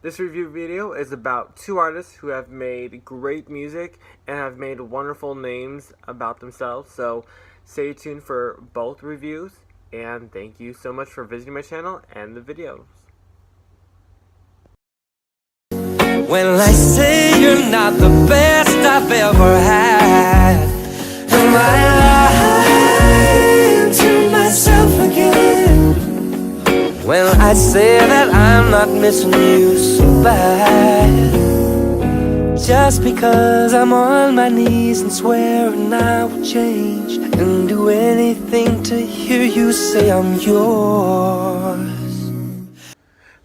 This review video is about two artists who have made great music and have made wonderful names about themselves. So stay tuned for both reviews, and thank you so much for visiting my channel and the videos. When I say you're not the best I've ever had, am I lying to myself again? When I say that I'm not missing you so bad, just because I'm on my knees and swearing I will change and do anything to hear you say I'm yours.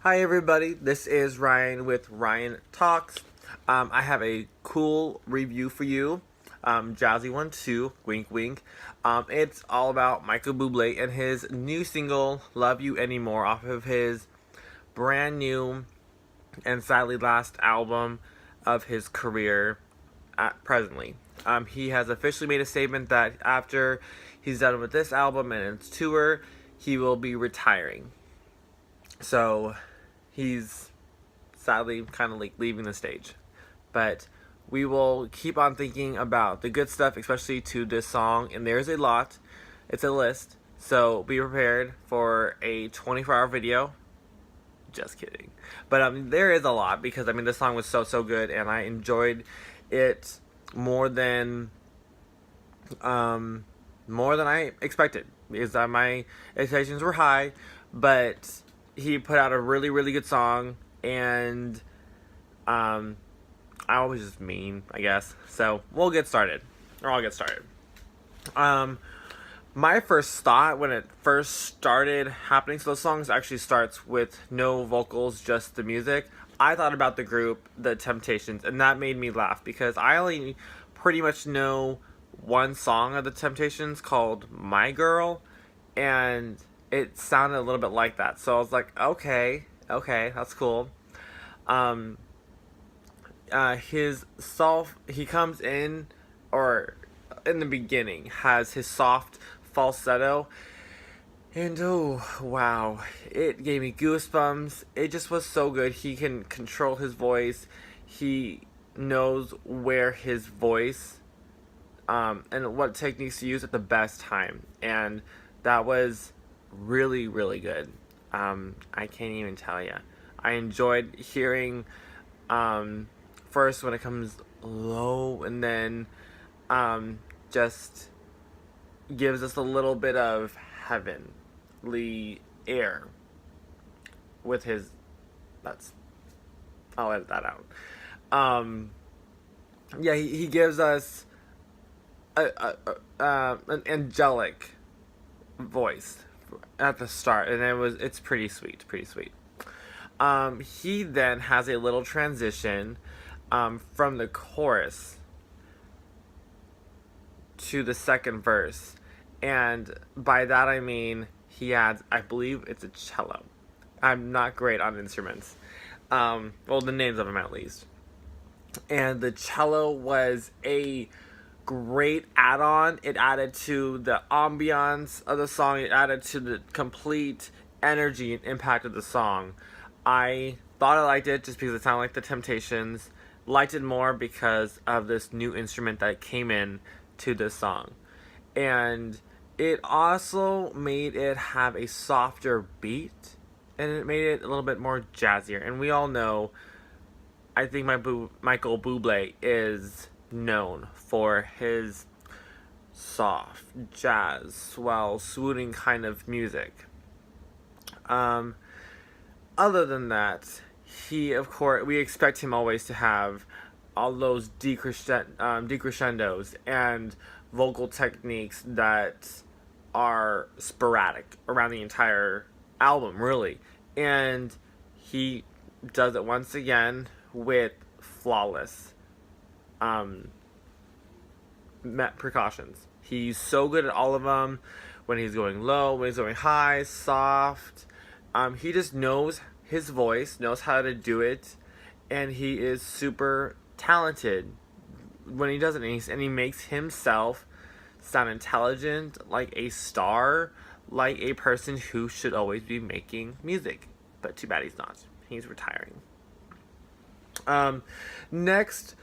Hi everybody, this is Ryan with Ryan Talks. I have a cool review for you, jazzy one too, wink wink. It's all about Michael Buble and his new single, Love You Anymore, off of his brand new and sadly last album of his career presently. He has officially made a statement that after he's done with this album and its tour, he will be retiring. So he's sadly kind of like leaving the stage, but we will keep on thinking about the good stuff, especially to this song, and there's a lot. It's a list, so be prepared for a 24-hour video. Just kidding, but there is a lot, because this song was so good and I enjoyed it more than I expected, because my expectations were high, but he put out a really good song, and I was just mean, I guess. So we'll get started, or I'll get started. My first thought when it first started happening, so the song actually starts with no vocals, just the music. I thought about the group, The Temptations, and that made me laugh, because I only pretty much know one song of The Temptations called My Girl, and it sounded a little bit like that. So I was like, okay, that's cool. He comes in, or in the beginning, has his soft falsetto, and oh wow, it gave me goosebumps. It just was so good. He can control his voice. He knows where his voice and what techniques to use at the best time, and that was really good. I can't even tell you. I enjoyed hearing first when it comes low, and then just gives us a little bit of heavenly air with his. I'll edit that out. Yeah, he gives us an angelic voice at the start, and it's pretty sweet. He then has a little transition from the chorus to the second verse, and by that I mean he adds, I believe it's a cello. I'm not great on instruments, well, the names of them at least, and the cello was a great add-on. It added to the ambiance of the song. It added to the complete energy and impact of the song. I thought I liked it just because it sounded like The Temptations. Liked it more because of this new instrument that came in to this song, and it also made it have a softer beat, and it made it a little bit more jazzier. And we all know, I think Michael Buble is known for his soft jazz, swell, swooning kind of music. Other than that, of course, we expect him always to have all those decrescendos and vocal techniques that are sporadic around the entire album, really. And he does it once again with flawless precautions. He's so good at all of them. When he's going low, when he's going high, soft. He just knows his voice, knows how to do it, and he is super talented when he does it, and he makes himself sound intelligent, like a star, like a person who should always be making music. But too bad he's not. He's retiring. Um, next,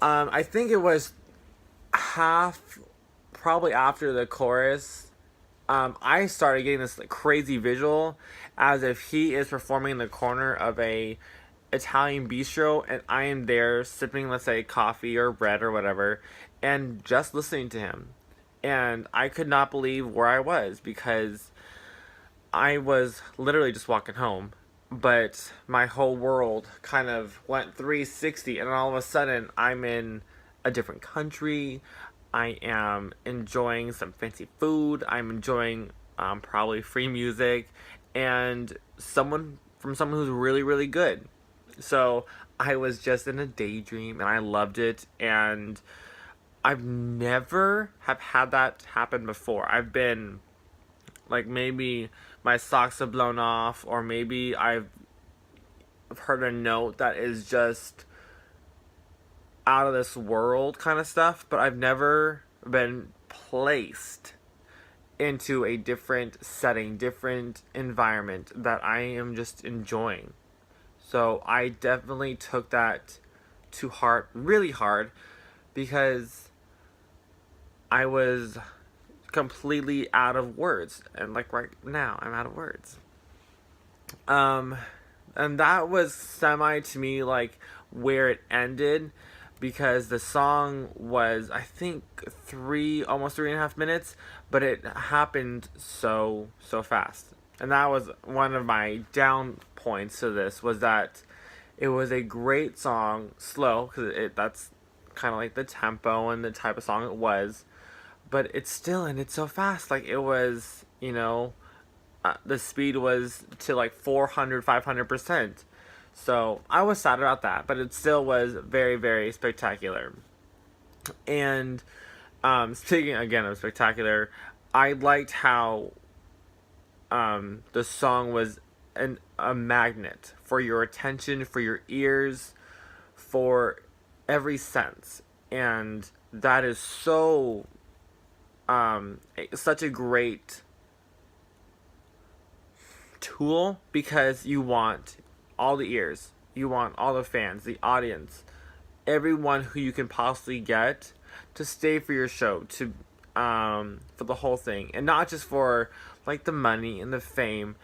I think it was half, probably after the chorus, I started getting this like, crazy visual as if he is performing in the corner of a Italian bistro and I am there sipping, let's say, coffee or bread or whatever, and just listening to him. And I could not believe where I was because I was literally just walking home, but my whole world kind of went 360, and all of a sudden I'm in a different country. I am enjoying some fancy food. I'm enjoying probably free music and someone who's really, really good. So I was just in a daydream and I loved it. And I've never have had that happen before. I've been like maybe my socks have blown off, or maybe I've heard a note that is just out of this world kind of stuff, but I've never been placed into a different setting, different environment that I am just enjoying. So I definitely took that to heart really hard because I was completely out of words, and like right now I'm out of words. um and that was semi to me like where it ended, because the song was, I think, almost 3.5 minutes, but it happened so fast. And that was one of my down points to this, was that it was a great song, slow, because that's kind of like the tempo and the type of song it was, but it's still, and it's so fast. Like, it was, the speed was to like 400, 500%. So I was sad about that, but it still was very, very spectacular. And speaking again of spectacular, I liked how the song was a magnet for your attention, for your ears, for every sense. And that is such a great tool, because you want all the ears, you want all the fans, the audience, everyone who you can possibly get to stay for your show, to for the whole thing, and not just for like the money and the fame,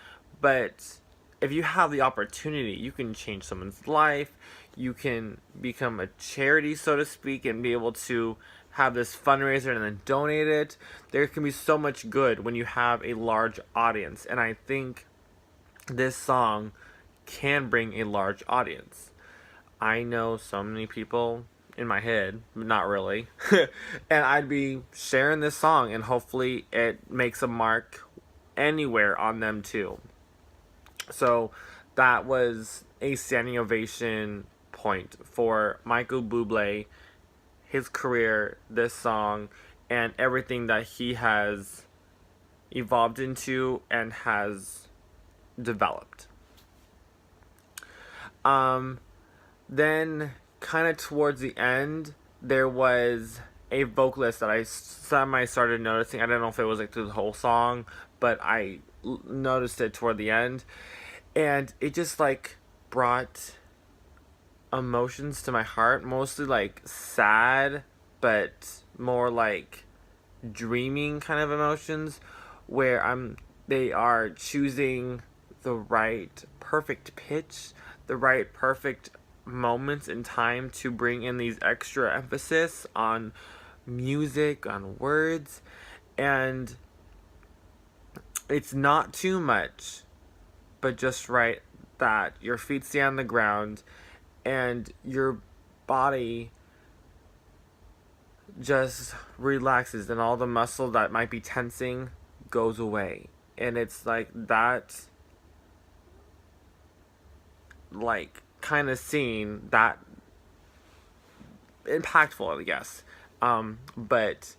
but if you have the opportunity, you can change someone's life, you can become a charity, so to speak, and be able to have this fundraiser and then donate it. There can be so much good when you have a large audience, and I think this song can bring a large audience. I know so many people in my head, but not really. And I'd be sharing this song, and hopefully it makes a mark anywhere on them too. So that was a standing ovation point for Michael Buble, his career, this song, and everything that he has evolved into and has developed. Then kind of towards the end, there was a vocalist that I started noticing. I don't know if it was like through the whole song, but I noticed it toward the end, and it just like brought emotions to my heart, mostly like sad, but more like dreaming kind of emotions, where they are choosing the right perfect pitch, the right perfect moments in time to bring in these extra emphasis on music, on words, and it's not too much, but just right, that your feet stay on the ground and your body just relaxes, and all the muscle that might be tensing goes away. And it's like that, like, kind of scene that impactful, I guess. But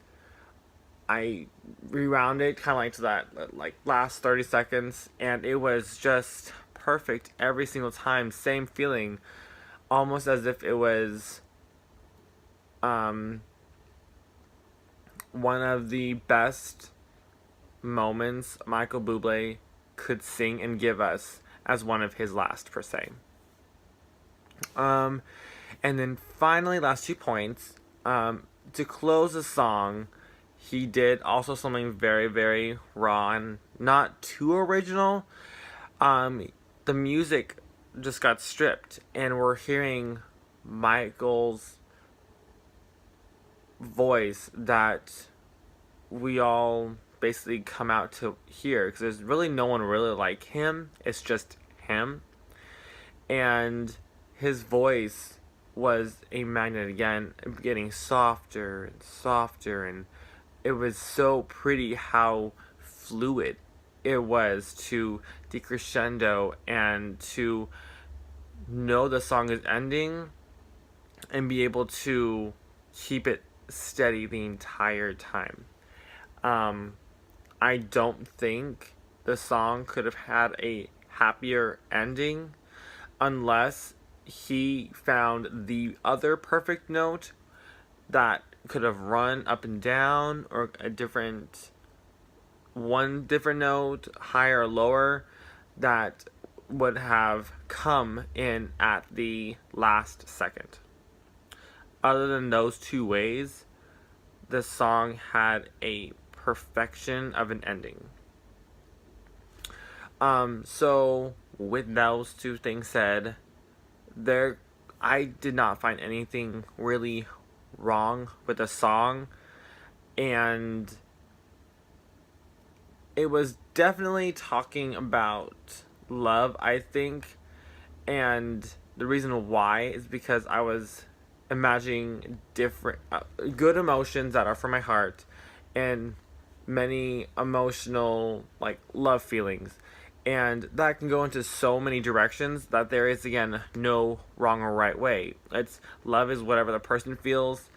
I rewound it kind of like to that like last 30 seconds, and it was just perfect every single time. Same feeling, almost as if it was one of the best moments Michael Bublé could sing and give us as one of his last, per se. Um, and then finally, last 2 points. To close the song, he did also something very, very raw and not too original. The music just got stripped, and we're hearing Michael's voice that we all basically come out to hear, because there's really no one really like him. It's just him. And his voice was a magnet again, getting softer and softer, and it was so pretty how fluid it was to decrescendo and to know the song is ending and be able to keep it steady the entire time. I don't think the song could have had a happier ending unless he found the other perfect note that could have run up and down, or one different note, higher or lower, that would have come in at the last second. Other than those 2 ways, the song had a perfection of an ending. So with those 2 things said, I did not find anything really wrong with the song, and it was definitely talking about love, I think, and the reason why is because I was imagining different good emotions that are from my heart, and many emotional like love feelings, and that can go into so many directions that there is again no wrong or right way. It's love is whatever the person feels,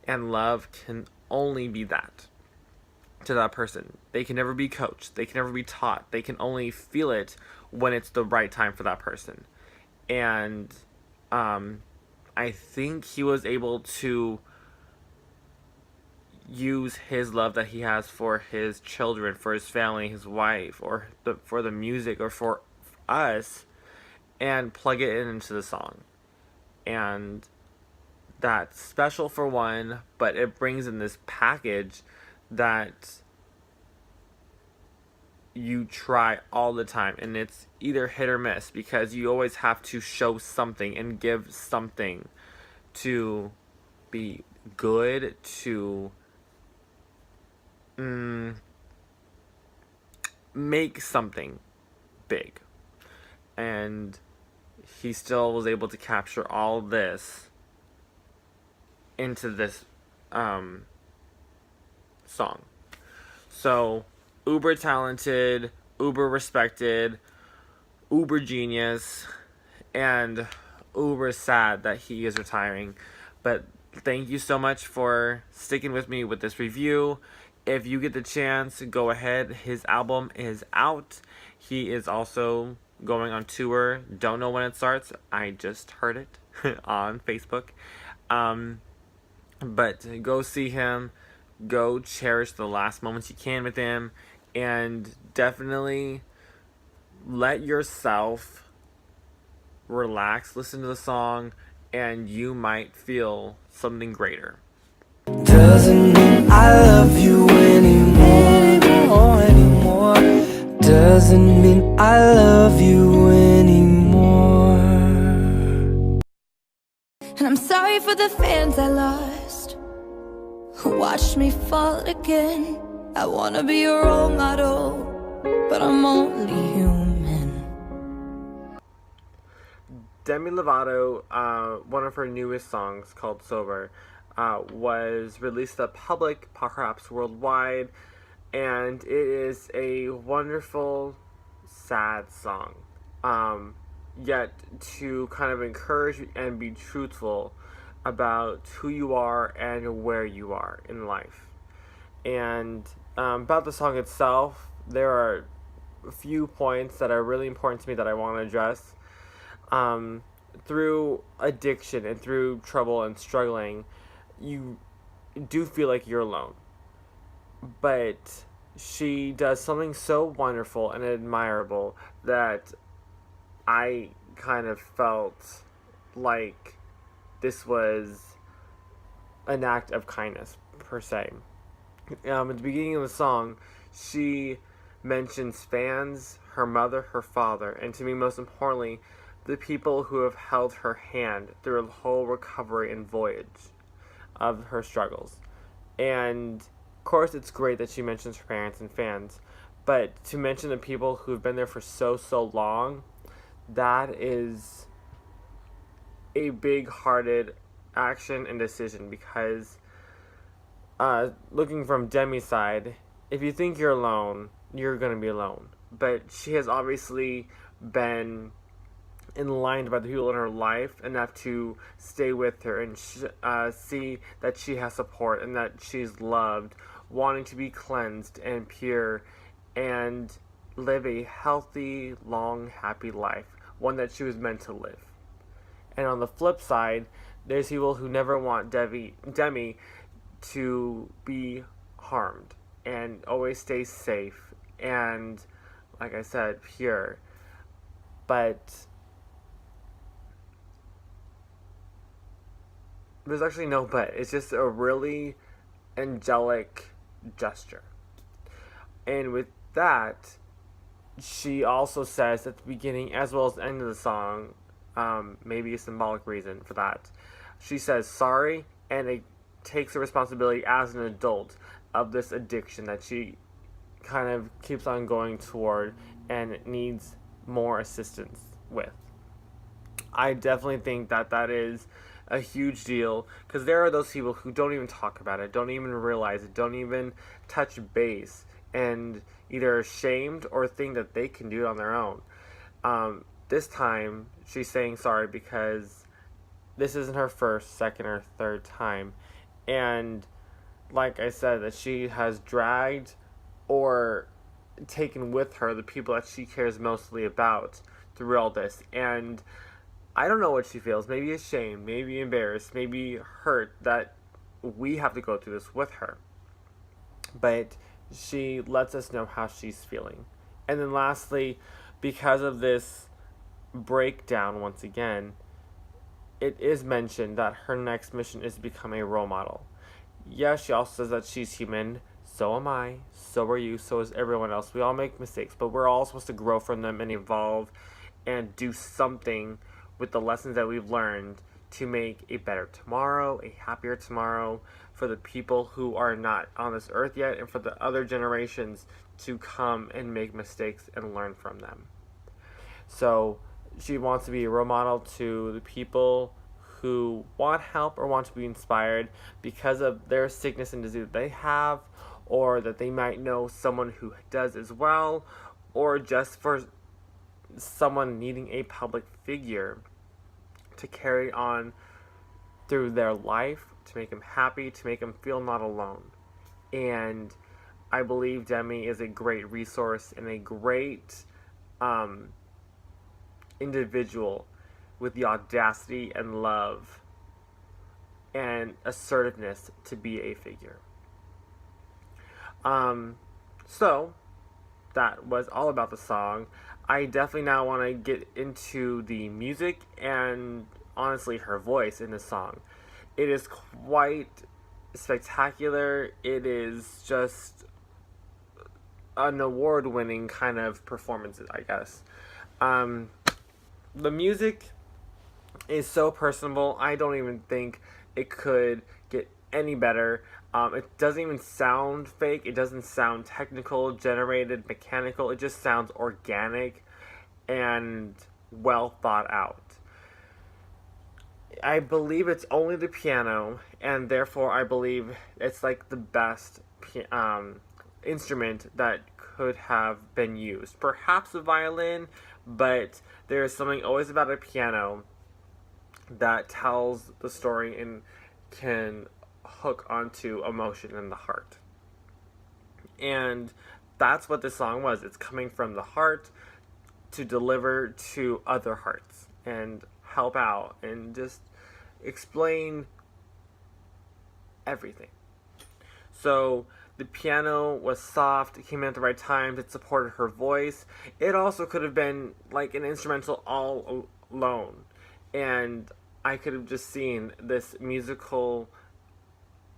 and love can only be that to that person. They can never be coached, they can never be taught, they can only feel it when it's the right time for that person. And I think he was able to use his love that he has for his children, for his family, his wife, or for the music, or for us, and plug it into the song. And that's special for one, but it brings in this package that you try all the time, and it's either hit or miss, because you always have to show something and give something to be good, to make something big. And he still was able to capture all this into this song. So uber talented, uber respected, uber genius, and uber sad that he is retiring. But thank you so much for sticking with me with this review. If you get the chance, go ahead. His album is out. He is also going on tour. Don't know when it starts. I just heard it on Facebook. But go see him. Go cherish the last moments you can with him. And definitely let yourself relax, listen to the song, and you might feel something greater. Doesn't mean I love you anymore. Doesn't mean I love you anymore. And I'm sorry for the fans I lost, who watched me fall again. I wanna be your role model, but I'm only human. Demi Lovato, one of her newest songs called Sober, was released to the public, perhaps worldwide, and it is a wonderful, sad song. Yet to kind of encourage and be truthful about who you are and where you are in life. And about the song itself, there are a few points that are really important to me that I want to address. Through addiction and through trouble and struggling, you do feel like you're alone. But she does something so wonderful and admirable that I kind of felt like this was an act of kindness, per se. At the beginning of the song, she mentions fans, her mother, her father, and to me, most importantly, the people who have held her hand through the whole recovery and voyage of her struggles. And, of course, it's great that she mentions her parents and fans, but to mention the people who've been there for so long, that is a big-hearted action and decision, because looking from Demi's side, if you think you're alone, you're going to be alone. But she has obviously been enlightened by the people in her life enough to stay with her and see that she has support and that she's loved, wanting to be cleansed and pure and live a healthy, long, happy life, one that she was meant to live. And on the flip side, there's people who never want Demi to be harmed and always stay safe and, like I said, pure. But there's actually no but. It's just a really angelic gesture. And with that, she also says at the beginning as well as the end of the song, maybe a symbolic reason for that, she says sorry, and it takes the responsibility as an adult of this addiction that she kind of keeps on going toward and needs more assistance with. I definitely think that that is a huge deal, because there are those people who don't even talk about it, don't even realize it, don't even touch base, and either ashamed or think that they can do it on their own. This time, she's saying sorry because this isn't her first, second, or third time. And like I said, that she has dragged or taken with her the people that she cares mostly about through all this. And I don't know what she feels. Maybe ashamed, maybe embarrassed, maybe hurt that we have to go through this with her. But she lets us know how she's feeling. And then lastly, because of this breakdown once again, it is mentioned that her next mission is to become a role model. Yes, she also says that she's human. So am I. So are you. So is everyone else. We all make mistakes, but we're all supposed to grow from them and evolve and do something with the lessons that we've learned to make a better tomorrow, a happier tomorrow for the people who are not on this earth yet, and for the other generations to come and make mistakes and learn from them. So she wants to be a role model to the people who want help or want to be inspired because of their sickness and disease that they have, or that they might know someone who does as well, or just for someone needing a public figure to carry on through their life, to make them happy, to make them feel not alone. And I believe Demi is a great resource and a great individual with the audacity and love and assertiveness to be a figure. So that was all about the song. I definitely now want to get into the music and honestly her voice in the song. It is quite spectacular. It is just an award-winning kind of performance, I guess. The music is so personable. I don't even think it could get any better. It doesn't even sound fake. It doesn't sound technical, generated, mechanical. It just sounds organic and well thought out. I believe it's only the piano, and therefore I believe it's like the best instrument that could have been used. Perhaps a violin, but there is something always about a piano that tells the story and can hook onto emotion in the heart. And that's what this song was. It's coming from the heart to deliver to other hearts and help out and just explain everything. So the piano was soft, it came in at the right times, it supported her voice. It also could have been like an instrumental all alone. And I could have just seen this musical,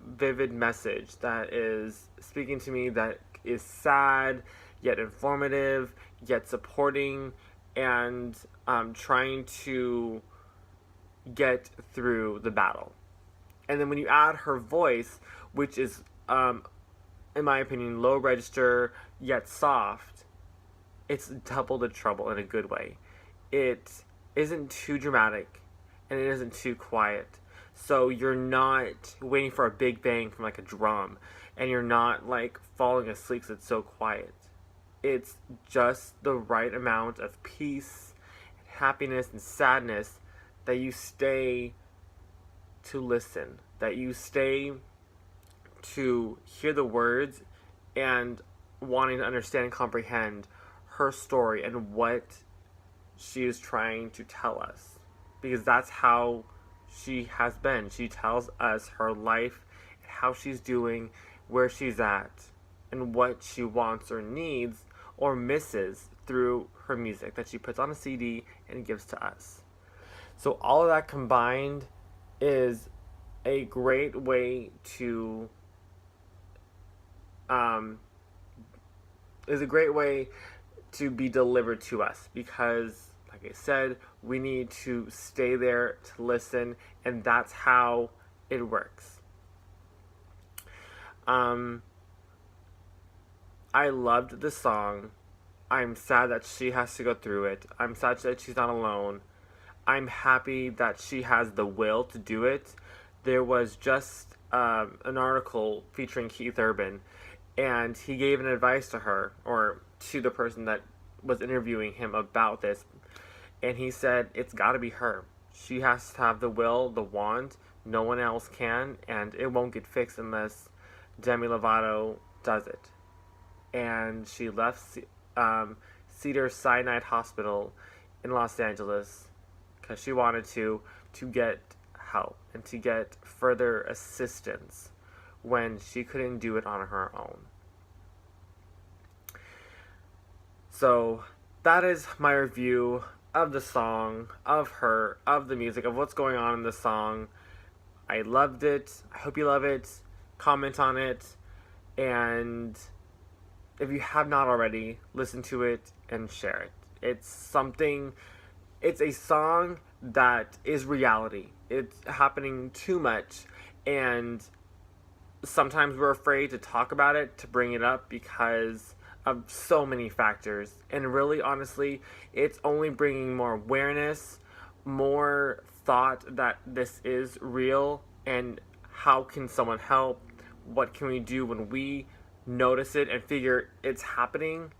vivid message that is speaking to me, that is sad, yet informative, yet supporting, and trying to get through the battle. And then when you add her voice, which is, in my opinion, low register, yet soft, it's double the trouble in a good way. It isn't too dramatic, and it isn't too quiet. So you're not waiting for a big bang from like a drum, and you're not like falling asleep because it's so quiet. It's just the right amount of peace, happiness, and sadness that you stay to listen, that you stay to hear the words and wanting to understand and comprehend her story and what she is trying to tell us. Because that's how she has been. She tells us her life, how she's doing, where she's at, and what she wants or needs or misses through her music that she puts on a CD and gives to us. So all of that combined is a great way to be delivered to us, because like I said, we need to stay there to listen, and that's how it works. I loved the song. I'm sad that she has to go through it. I'm sad that she's not alone. I'm happy that she has the will to do it. There was just an article featuring Keith Urban, and he gave an advice to her, or to the person that was interviewing him about this, and he said it's got to be her. She has to have the will, the want. No one else can, and it won't get fixed unless Demi Lovato does it. And she left Cedar Sinai Hospital in Los Angeles because she wanted to get help and to get further assistance when she couldn't do it on her own. So that is my review of the song, of her, of the music, of what's going on in the song. I loved it. I hope you love it. Comment on it. And if you have not already, listen to it and share it. It's a song that is reality. It's happening too much, and sometimes we're afraid to talk about it, to bring it up, because of so many factors. And really, honestly, it's only bringing more awareness, more thought that this is real, and how can someone help? What can we do when we notice it and figure it's happening?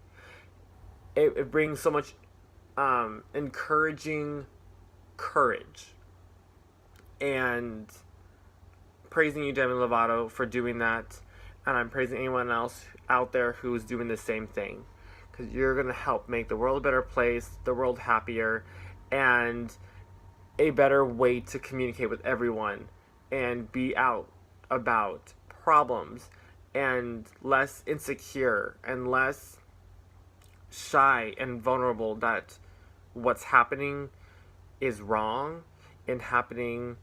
It brings so much encouraging courage. And praising you, Demi Lovato, for doing that. And I'm praising anyone else out there who is doing the same thing, because you're going to help make the world a better place, the world happier, and a better way to communicate with everyone and be out about problems, and less insecure and less shy and vulnerable that what's happening is wrong and happening.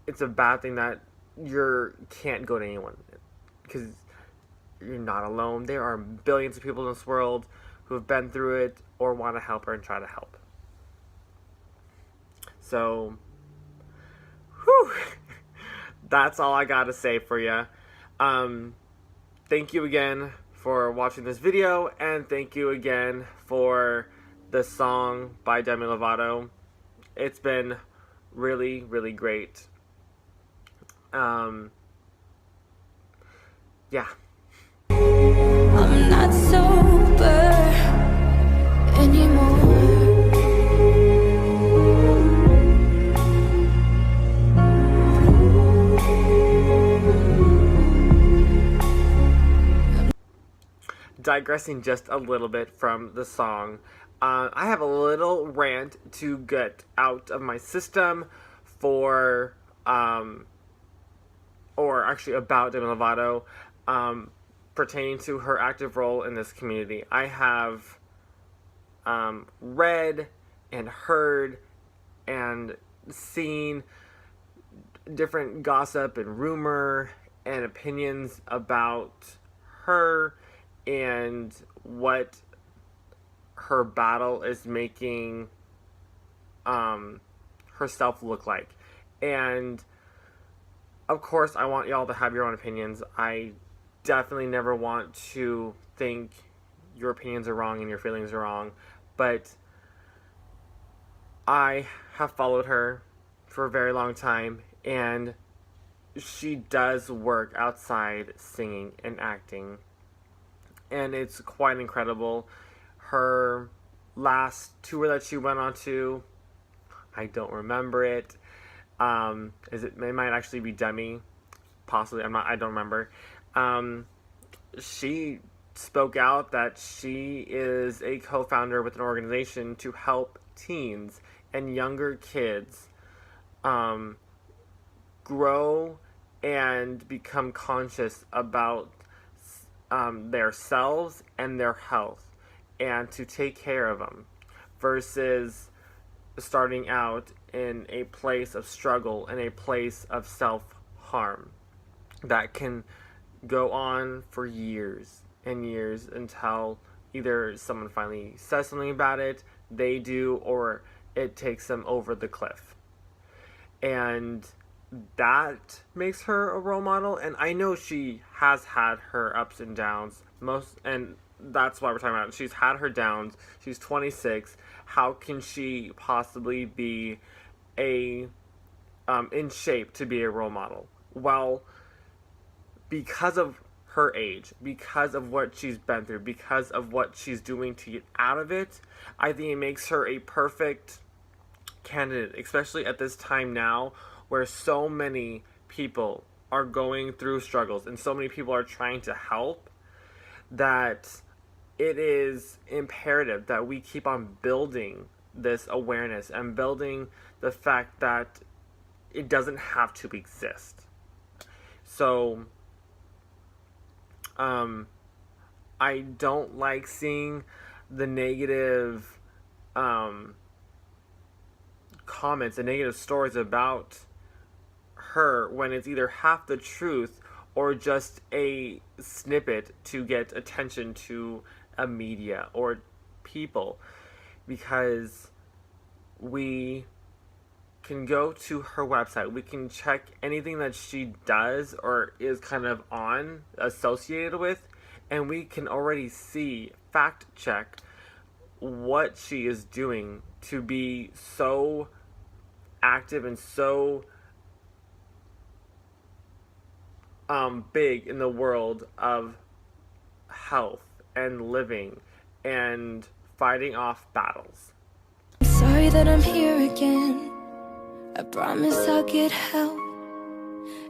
It's a bad thing that you can't go to anyone, because you're not alone. There are billions of people in this world who have been through it or want to help her and try to help. So, whew, that's all I got to say for you. Thank you again for watching this video, and thank you again for the song by Demi Lovato. It's been really, really great. Yeah. I'm not sober anymore. Digressing just a little bit from the song, I have a little rant to get out of my system for, or actually about Demi Lovato, pertaining to her active role in this community. I have read and heard and seen different gossip and rumor and opinions about her and what her battle is making herself look like. And of course, I want y'all to have your own opinions. I definitely never want to think your opinions are wrong and your feelings are wrong, but I have followed her for a very long time, and she does work outside singing and acting, and it's quite incredible. Her last tour that she went on to, I don't remember it. It might actually be Demi, possibly. I don't remember. She spoke out that she is a co-founder with an organization to help teens and younger kids grow and become conscious about their selves and their health, and to take care of them, versus starting out in a place of struggle and a place of self-harm that can go on for years and years until either someone finally says something about it, they do, or it takes them over the cliff. And that makes her a role model. And I know she has had her ups and downs, and that's why we're talking about it. She's had her downs. She's 26. How can she possibly be in shape to be a role model? Well, because of her age, because of what she's been through, because of what she's doing to get out of it, I think it makes her a perfect candidate, especially at this time now where so many people are going through struggles and so many people are trying to help, that it is imperative that we keep on building this awareness and building the fact that it doesn't have to exist. So, I don't like seeing the negative comments and negative stories about her when it's either half the truth or just a snippet to get attention to a media or people, because we can go to her website, we can check anything that she does or is kind of associated with, and we can already see, fact check what she is doing to be so active and so big in the world of health and living and fighting off battles. I'm sorry that I'm here again. I promise I'll get help.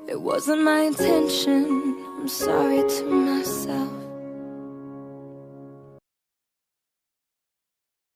It wasn't my intention. I'm sorry to myself.